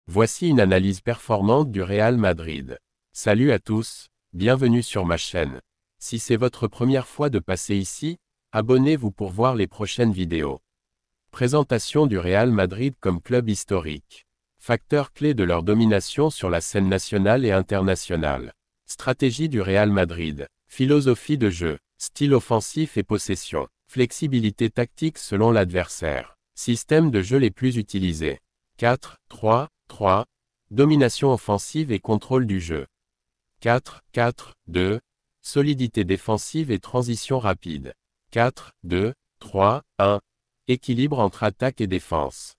Voici une analyse performante du Real Madrid. Salut à tous, bienvenue sur ma chaîne. Si c'est votre première fois de passer ici, abonnez-vous pour voir les prochaines vidéos. Présentation du Real Madrid comme club historique. Facteur clé de leur domination sur la scène nationale et internationale. Stratégie du Real Madrid. Philosophie de jeu, style offensif et possession. Flexibilité tactique selon l'adversaire. Système de jeu les plus utilisés. 4-3-3. Domination offensive et contrôle du jeu. 4-4-2. Solidité défensive et transition rapide. 4-2-3-1. Équilibre entre attaque et défense.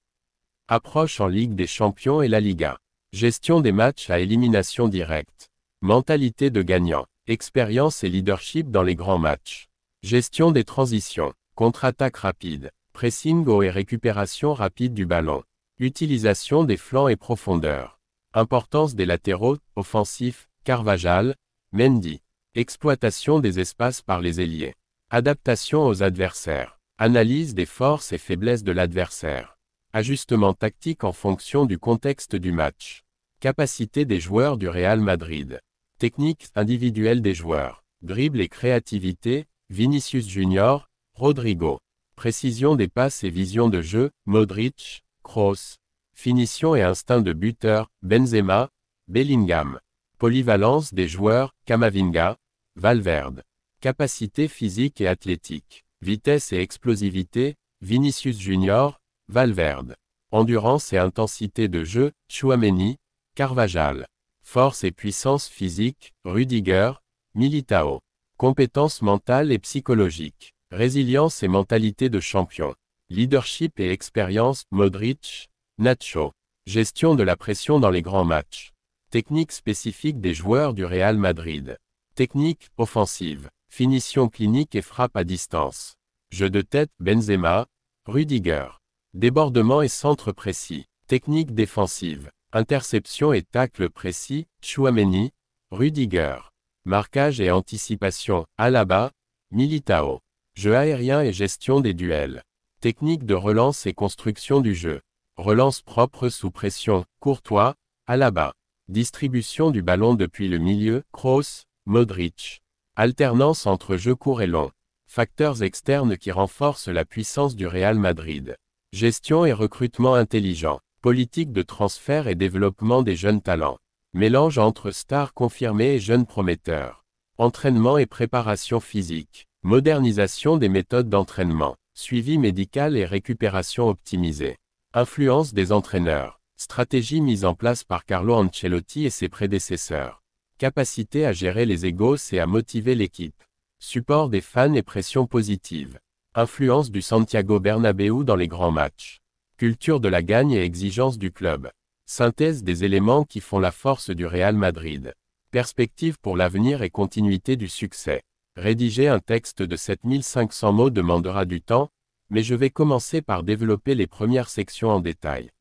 Approche en Ligue des Champions et la Liga. Gestion des matchs à élimination directe. Mentalité de gagnant. Expérience et leadership dans les grands matchs. Gestion des transitions. Contre-attaque rapide. Pressing haut et récupération rapide du ballon. Utilisation des flancs et profondeur. Importance des latéraux, offensifs, Carvajal, Mendy. Exploitation des espaces par les ailiers. Adaptation aux adversaires. Analyse des forces et faiblesses de l'adversaire. Ajustement tactique en fonction du contexte du match. Capacité des joueurs du Real Madrid. Technique individuelle des joueurs. Dribble et créativité, Vinicius Junior, Rodrigo. Précision des passes et vision de jeu, Modric, Kroos. Finition et instinct de buteur, Benzema, Bellingham. Polyvalence des joueurs, Camavinga, Valverde. Capacité physique et athlétique. Vitesse et explosivité, Vinicius Junior, Valverde. Endurance et intensité de jeu, Tchouaméni, Carvajal. Force et puissance physique, Rudiger, Militao. Compétences mentales et psychologiques. Résilience et mentalité de champion. Leadership et expérience, Modric, Nacho. Gestion de la pression dans les grands matchs. Technique spécifique des joueurs du Real Madrid. Technique offensive. Finition clinique et frappe à distance. Jeu de tête, Benzema, Rudiger. Débordement et centre précis. Technique défensive. Interception et tacle précis, Tchouaméni, Rudiger. Marquage et anticipation, Alaba, Militao. Jeu aérien et gestion des duels. Technique de relance et construction du jeu. Relance propre sous pression, Courtois, Alaba. Distribution du ballon depuis le milieu, Kroos, Modric. Alternance entre jeu court et long. Facteurs externes qui renforcent la puissance du Real Madrid. Gestion et recrutement intelligent. Politique de transfert et développement des jeunes talents. Mélange entre stars confirmées et jeunes prometteurs. Entraînement et préparation physique. Modernisation des méthodes d'entraînement. Suivi médical et récupération optimisée. Influence des entraîneurs. Stratégie mise en place par Carlo Ancelotti et ses prédécesseurs. Capacité à gérer les égos et à motiver l'équipe. Support des fans et pression positive. Influence du Santiago Bernabéu dans les grands matchs. Culture de la gagne et exigence du club. Synthèse des éléments qui font la force du Real Madrid. Perspective pour l'avenir et continuité du succès. Rédiger un texte de 7500 mots demandera du temps, mais je vais commencer par développer les premières sections en détail.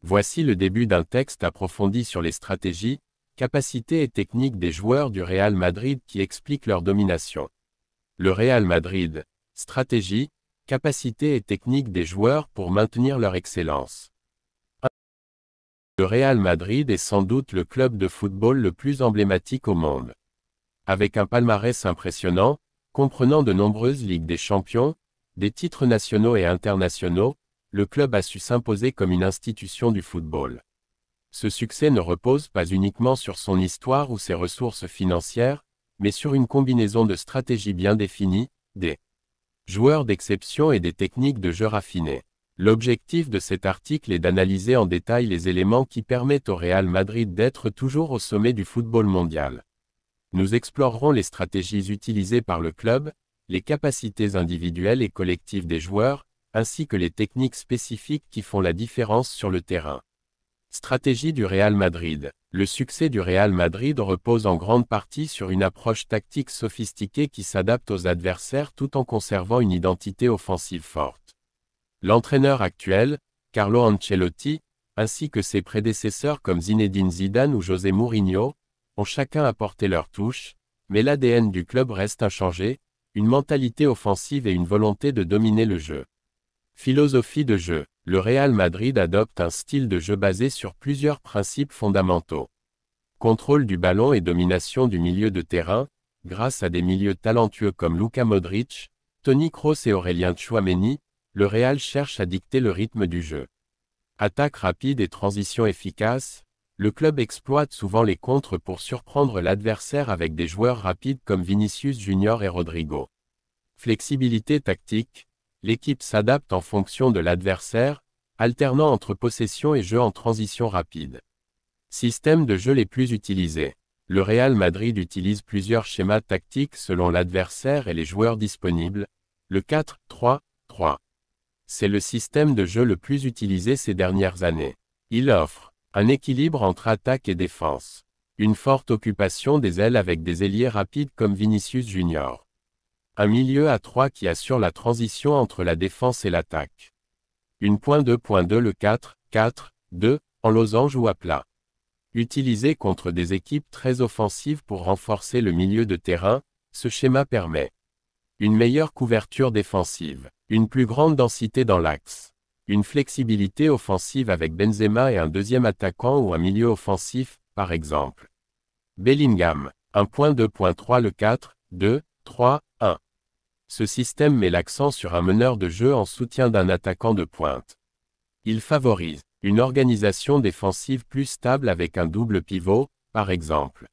Voici le début d'un texte approfondi sur les stratégies, capacités et techniques des joueurs du Real Madrid qui expliquent leur domination. Le Real Madrid. Stratégie, capacité et technique des joueurs pour maintenir leur excellence. Le Real Madrid est sans doute le club de football le plus emblématique au monde. Avec un palmarès impressionnant, comprenant de nombreuses Ligues des Champions, des titres nationaux et internationaux, le club a su s'imposer comme une institution du football. Ce succès ne repose pas uniquement sur son histoire ou ses ressources financières, mais sur une combinaison de stratégies bien définies, des joueurs d'exception et des techniques de jeu raffinées. L'objectif de cet article est d'analyser en détail les éléments qui permettent au Real Madrid d'être toujours au sommet du football mondial. Nous explorerons les stratégies utilisées par le club, les capacités individuelles et collectives des joueurs, ainsi que les techniques spécifiques qui font la différence sur le terrain. Stratégie du Real Madrid. Le succès du Real Madrid repose en grande partie sur une approche tactique sophistiquée qui s'adapte aux adversaires tout en conservant une identité offensive forte. L'entraîneur actuel, Carlo Ancelotti, ainsi que ses prédécesseurs comme Zinedine Zidane ou José Mourinho, ont chacun apporté leur touche, mais l'ADN du club reste inchangé, une mentalité offensive et une volonté de dominer le jeu. Philosophie de jeu. Le Real Madrid adopte un style de jeu basé sur plusieurs principes fondamentaux. Contrôle du ballon et domination du milieu de terrain, grâce à des milieux talentueux comme Luka Modric, Toni Kroos et Aurélien Tchouaméni, le Real cherche à dicter le rythme du jeu. Attaque rapide et transition efficace, le club exploite souvent les contres pour surprendre l'adversaire avec des joueurs rapides comme Vinicius Junior et Rodrigo. Flexibilité tactique, l'équipe s'adapte en fonction de l'adversaire, alternant entre possession et jeu en transition rapide. Système de jeu les plus utilisés. Le Real Madrid utilise plusieurs schémas tactiques selon l'adversaire et les joueurs disponibles. Le 4-3-3. C'est le système de jeu le plus utilisé ces dernières années. Il offre un équilibre entre attaque et défense. Une forte occupation des ailes avec des ailiers rapides comme Vinicius Junior. Un milieu à 3 qui assure la transition entre la défense et l'attaque. Une point 2.2 le 4-4-2, en losange ou à plat. Utilisé contre des équipes très offensives pour renforcer le milieu de terrain, ce schéma permet une meilleure couverture défensive, une plus grande densité dans l'axe, une flexibilité offensive avec Benzema et un deuxième attaquant ou un milieu offensif, par exemple. Bellingham, 1.2.3 le 4-2-3-1. Ce système met l'accent sur un meneur de jeu en soutien d'un attaquant de pointe. Il favorise une organisation défensive plus stable avec un double pivot, par exemple.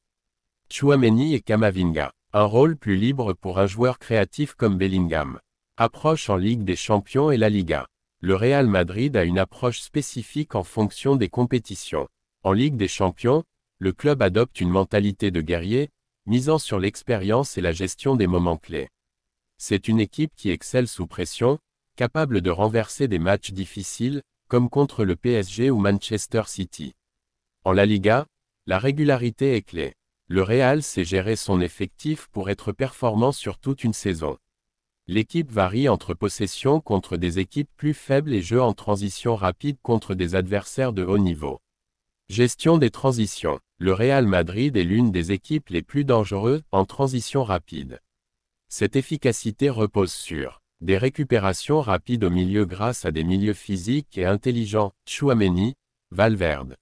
Tchouaméni et Camavinga. Un rôle plus libre pour un joueur créatif comme Bellingham. Approche en Ligue des Champions et la Liga. Le Real Madrid a une approche spécifique en fonction des compétitions. En Ligue des Champions, le club adopte une mentalité de guerrier, misant sur l'expérience et la gestion des moments clés. C'est une équipe qui excelle sous pression, capable de renverser des matchs difficiles, comme contre le PSG ou Manchester City. En la Liga, la régularité est clé. Le Real sait gérer son effectif pour être performant sur toute une saison. L'équipe varie entre possession contre des équipes plus faibles et jeu en transition rapide contre des adversaires de haut niveau. Gestion des transitions. Le Real Madrid est l'une des équipes les plus dangereuses en transition rapide. Cette efficacité repose sur des récupérations rapides au milieu grâce à des milieux physiques et intelligents, Tchouaméni, Valverde.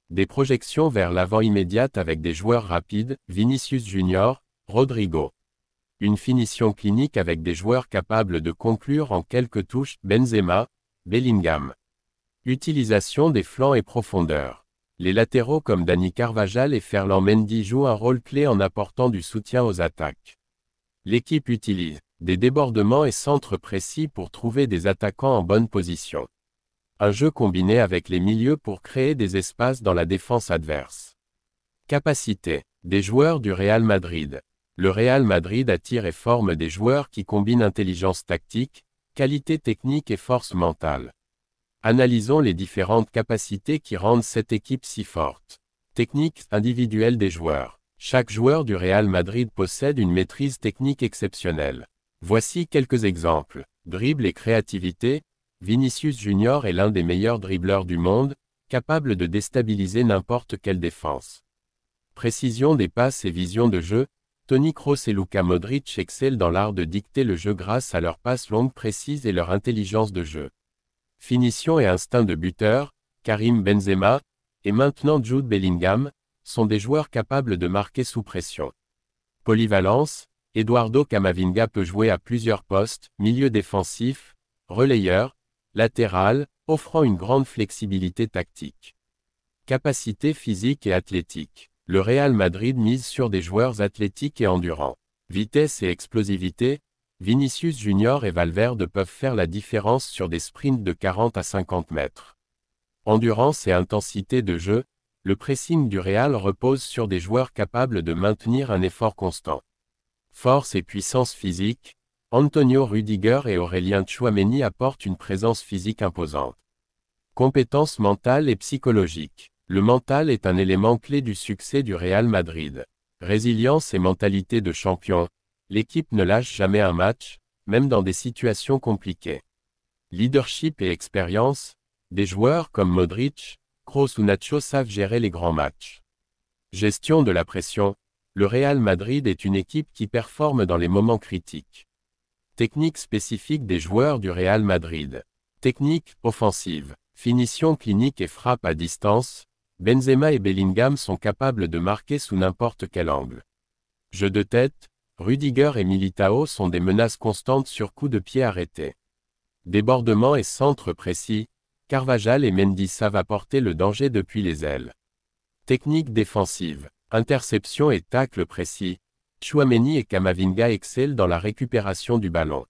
Des projections vers l'avant immédiates avec des joueurs rapides, Vinicius Junior, Rodrigo. Une finition clinique avec des joueurs capables de conclure en quelques touches, Benzema, Bellingham. Utilisation des flancs et profondeur. Les latéraux comme Dani Carvajal et Ferland Mendy jouent un rôle clé en apportant du soutien aux attaques. L'équipe utilise des débordements et centres précis pour trouver des attaquants en bonne position. Un jeu combiné avec les milieux pour créer des espaces dans la défense adverse. Capacité des joueurs du Real Madrid. Le Real Madrid attire et forme des joueurs qui combinent intelligence tactique, qualité technique et force mentale. Analysons les différentes capacités qui rendent cette équipe si forte. Technique individuelle des joueurs. Chaque joueur du Real Madrid possède une maîtrise technique exceptionnelle. Voici quelques exemples. Dribble et créativité. Vinicius Junior est l'un des meilleurs dribbleurs du monde, capable de déstabiliser n'importe quelle défense. Précision des passes et vision de jeu. Toni Kroos et Luka Modric excellent dans l'art de dicter le jeu grâce à leurs passes longues précises et leur intelligence de jeu. Finition et instinct de buteur. Karim Benzema, et maintenant Jude Bellingham, sont des joueurs capables de marquer sous pression. Polyvalence. Eduardo Camavinga peut jouer à plusieurs postes, milieu défensif, relayeur, latéral, offrant une grande flexibilité tactique. Capacité physique et athlétique. Le Real Madrid mise sur des joueurs athlétiques et endurants. Vitesse et explosivité. Vinicius Junior et Valverde peuvent faire la différence sur des sprints de 40 à 50 mètres. Endurance et intensité de jeu. Le pressing du Real repose sur des joueurs capables de maintenir un effort constant. Force et puissance physique. Antonio Rüdiger et Aurélien Tchouaméni apportent une présence physique imposante. Compétences mentales et psychologiques. Le mental est un élément clé du succès du Real Madrid. Résilience et mentalité de champion. L'équipe ne lâche jamais un match, même dans des situations compliquées. Leadership et expérience. Des joueurs comme Modric, Kroos ou Nacho savent gérer les grands matchs. Gestion de la pression. Le Real Madrid est une équipe qui performe dans les moments critiques. Technique spécifique des joueurs du Real Madrid. Technique offensive. Finition clinique et frappe à distance. Benzema et Bellingham sont capables de marquer sous n'importe quel angle. Jeu de tête. Rudiger et Militao sont des menaces constantes sur coups de pied arrêtés. Débordement et centre précis. Carvajal et Mendy savent apporter le danger depuis les ailes. Technique défensive. Interception et tacle précis. Tchouaméni et Camavinga excellent dans la récupération du ballon.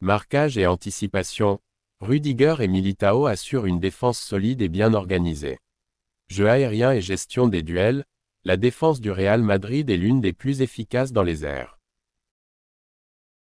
Marquage et anticipation. Rudiger et Militao assurent une défense solide et bien organisée. Jeu aérien et gestion des duels. La défense du Real Madrid est l'une des plus efficaces dans les airs.